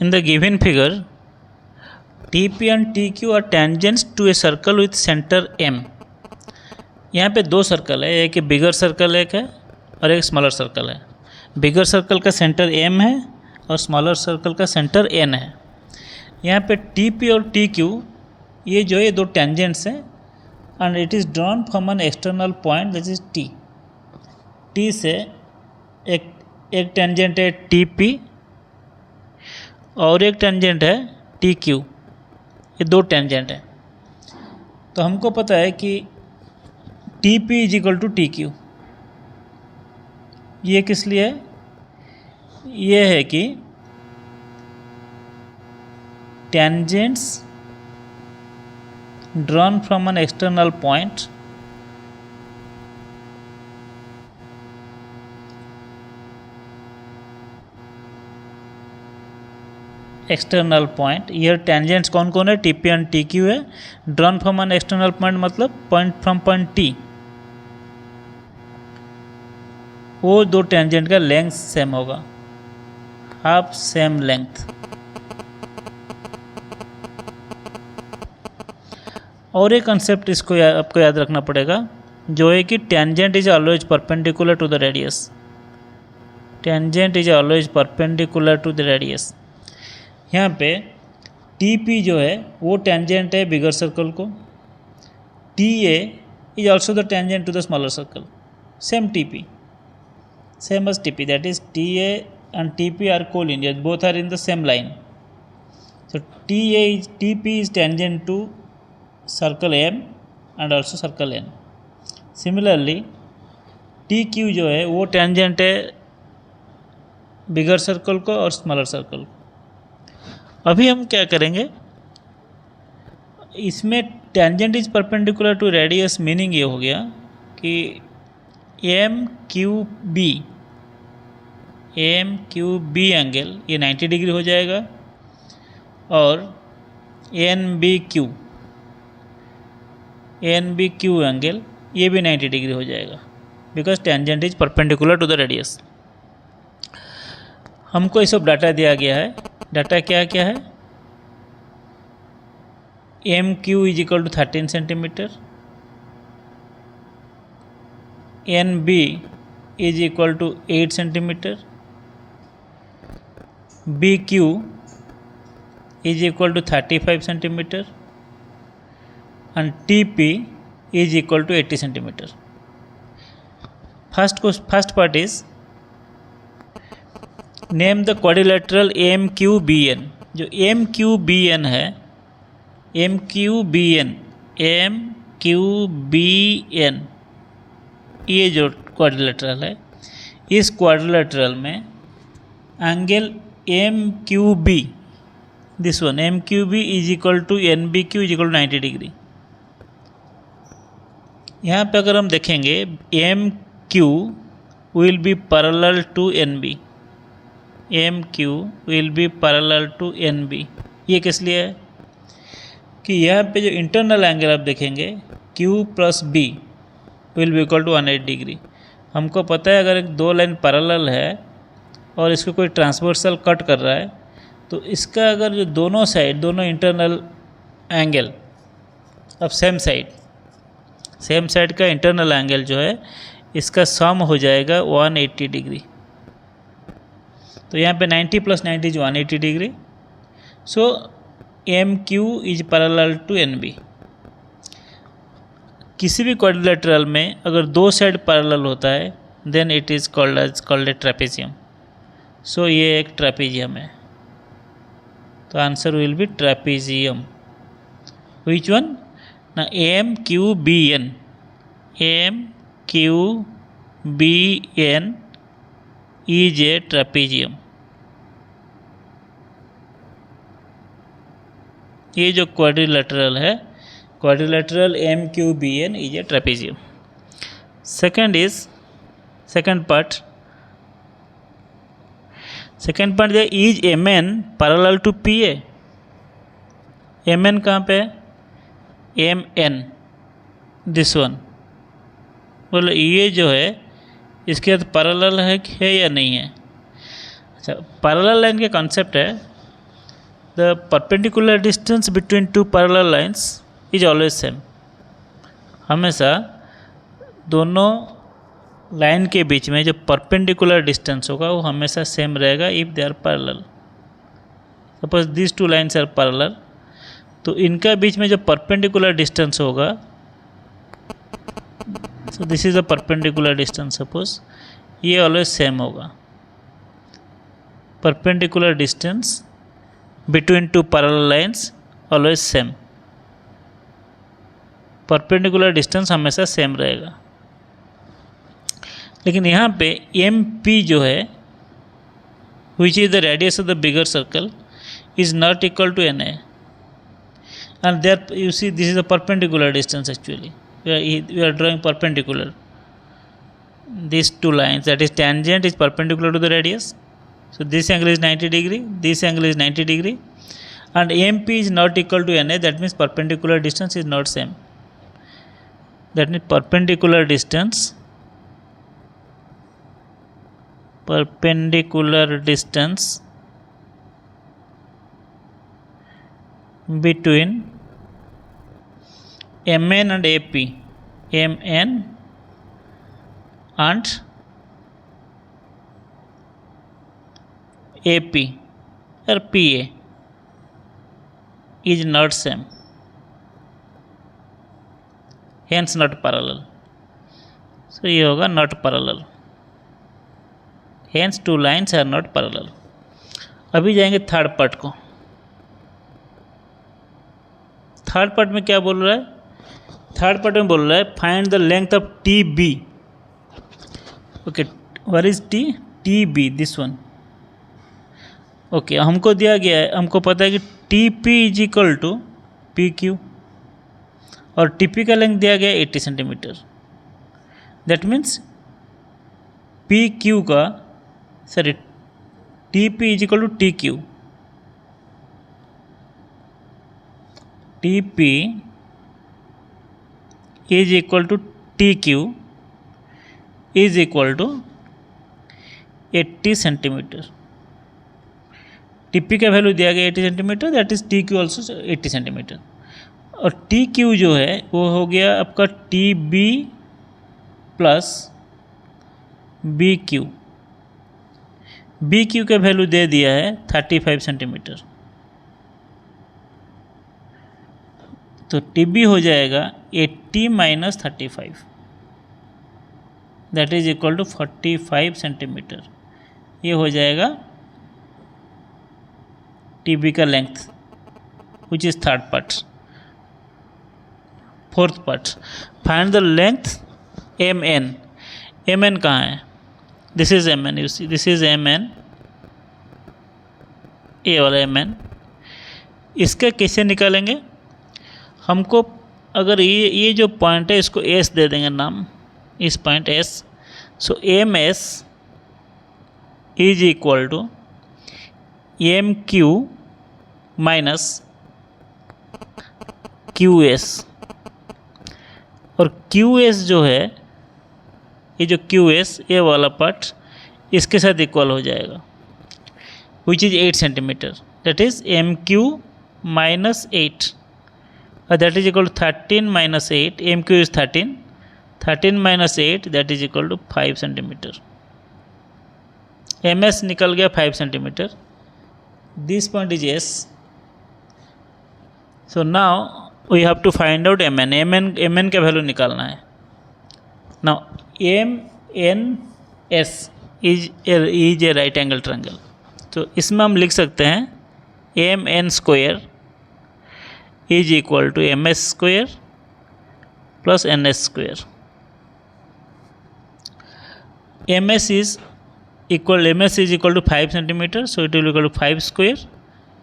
In the given figure, TP and TQ are tangents to a circle with center M. यहाँ पे दो circle है, एक बिगर circle एक है और एक स्मॉलर सर्कल है। बिगर सर्कल का सेंटर M है और स्मॉलर सर्कल का सेंटर N है। यहाँ पे TP और TQ ये जो है दो टेंजेंट्स हैं and it is drawn from an external point that is T। T से एक टेंजेंट है TP और एक टेंजेंट है TQ। ये दो टेंजेंट हैं। तो हमको पता है कि TP is equal to TQ। ये किस लिए है? ये है कि tangents drawn from an external point external point. ये टेंजेंट्स कौन कौन है? TP एंड TQ है। Drawn from an external point मतलब पॉइंट फ्रॉम पॉइंट T। वो दो टेंजेंट का लेंथ सेम होगा, हाफ सेम लेंथ। और एक कंसेप्ट इसको आपको याद रखना पड़ेगा, जो है कि tangent is always perpendicular to the radius. Tangent is always perpendicular to the radius. यहाँ पे TP जो है वो टेंजेंट है बिगर सर्कल को। TA is also the tangent to the smaller circle. Same TP, same as TP, that is TA and TP are collinear, both are in the same line. So TP is tangent to circle M and also circle N. Similarly TQ जो है वो tangent है bigger circle को और smaller circle को। अभी हम क्या करेंगे, इसमें tangent is perpendicular to radius, meaning ये हो गया कि MQB एंगल ये 90 डिग्री हो जाएगा और NBQ एंगल ये भी 90 डिग्री हो जाएगा, because tangent is perpendicular to the radius. हमको ये सब डाटा दिया गया है। डाटा क्या क्या है? MQ is equal to 13 centimetre, NB is equal to 8 centimetre, BQ is equal to 35 centimetre and TP is equal to 80 centimetre. First part is name the quadrilateral MQBN। जो MQBN है, MQBN ये जो quadrilateral है, इस quadrilateral में angle MQB, this one MQB is equal to NBQ is equal to 90 degree. यहाँ पे अगर हम देखेंगे MQ will be parallel to NB। MQ will be parallel to NB। ये किस लिए है कि यहाँ पे जो इंटरनल एंगल आप देखेंगे Q plus B will be equal to 180 degree. हमको पता है अगर एक दो लाइन पैरेलल है और इसको कोई ट्रांसवर्सल कट कर रहा है, तो इसका अगर जो दोनों साइड, दोनों इंटरनल एंगल अब सेम साइड का इंटरनल एंगल जो है इसका सम हो जाएगा 180 डिग्री। तो यहाँ पे 90 plus 90 is 180 degree. So MQ is parallel to NB। किसी भी क्वाड्रिलेटरल में अगर दो साइड पैरेलल होता है then it is called a trapezium. So ये एक ट्रेपेजियम है। तो answer will be trapezium. Which one? ना MQBN इज ए ट्रेपेजियम। ये जो क्वाड्रिलेटरल है, quadrilateral MQBN is a trapezium. Second part है is MN parallel to PA। MN कहाँ पे है? MN, this one. बोले ये जो है इसके साथ पैरेलल है या नहीं है? अच्छा, पैरेलल लाइन के कॉन्सेप्ट है the perpendicular distance between two parallel lines is always same. हमेशा दोनों लाइन के बीच में जो परपेंडिकुलर डिस्टेंस होगा वो हमेशा सेम रहेगा if they are parallel. Suppose this two lines are parallel, तो इनका बीच में जो परपेंडिकुलर डिस्टेंस होगा, so this is a perpendicular distance suppose, ये ऑलवेज सेम होगा. Perpendicular distance between two parallel lines always same. Perpendicular distance हमेशा same रहेगा. लेकिन यहाँ पे एम पी जो है which is the radius of the bigger circle is not equal to N A, and there you see this is a perpendicular distance actually. We are drawing perpendicular these two lines, that is tangent is perpendicular to the radius, so this angle is 90 degree, this angle is 90 degree, and MP is not equal to NA, that means perpendicular distance is not same. That means perpendicular distance between MN and AP, MN and AP or PA is not same, hence not parallel. So ये होगा not parallel, hence two lines are not parallel. अभी जाएंगे third part को. Third part में क्या बोल रहा है? थर्ड पार्ट में बोल रहा है find the length of T B. Okay, what is T? T B, this one. Okay, हमको दिया गया है, हमको पता है कि T P is equal to P Q, और टी पी का लेंथ दिया गया है 80 centimetre. That means P Q का, sorry, T P is equal to T Q. T P is equal to TQ is equal to 80 centimetre. TP का value दिया गया 80 centimetre, that is TQ also 80 centimetre. और TQ जो है वो हो गया आपका TB प्लस BQ. BQ का वैल्यू दे दिया है 35 सेंटीमीटर. तो TB हो जाएगा 80 minus 35, that is equal to 45 centimetre. ये हो जाएगा TB का length, which is third part. Fourth part, find the length MN. MN कहाँ है? This is MN, you see this is MN, ये वाला MN. इसका कैसे निकालेंगे? हमको अगर ये जो पॉइंट है इसको एस दे देंगे नाम, इस point S. So M S is equal to M Q minus Q S. और क्यू एस जो है, ये जो क्यू एस ये वाला पार्ट इसके साथ इक्वल हो जाएगा, which is 8 centimetre. That is M Q minus 8, that is equal to 13 minus 8. MQ is 13. 13 minus 8, that is equal to 5 centimetre. MS निकल गया 5 centimetre. This point is S. So now we have to find out MN. MN का value निकालना है. Now MNS is a right angle triangle. तो इसमें हम लिख सकते हैं MN square is equal to MS square plus NS square. MS is equal to 5 centimeter, so it will be equal to 5 square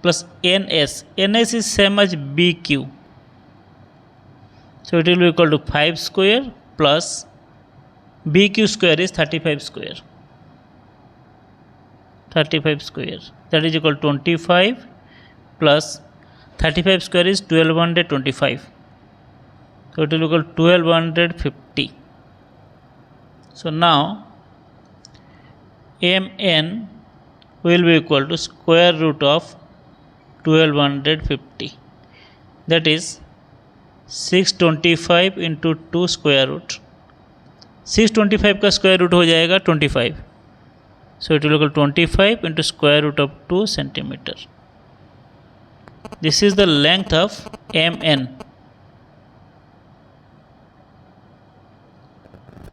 plus NS. NS is same as BQ, so it will be equal to 5 square plus BQ square is 35 square. 35 square, that is equal to 25 plus 35 square is 1225, so it will equal 1250. So now MN will be equal to square root of 1250, that is 625 into 2 square root. 625 का square root हो जाएगा 25, so it will equal 25 into square root of 2 centimetre. This is the length of M N.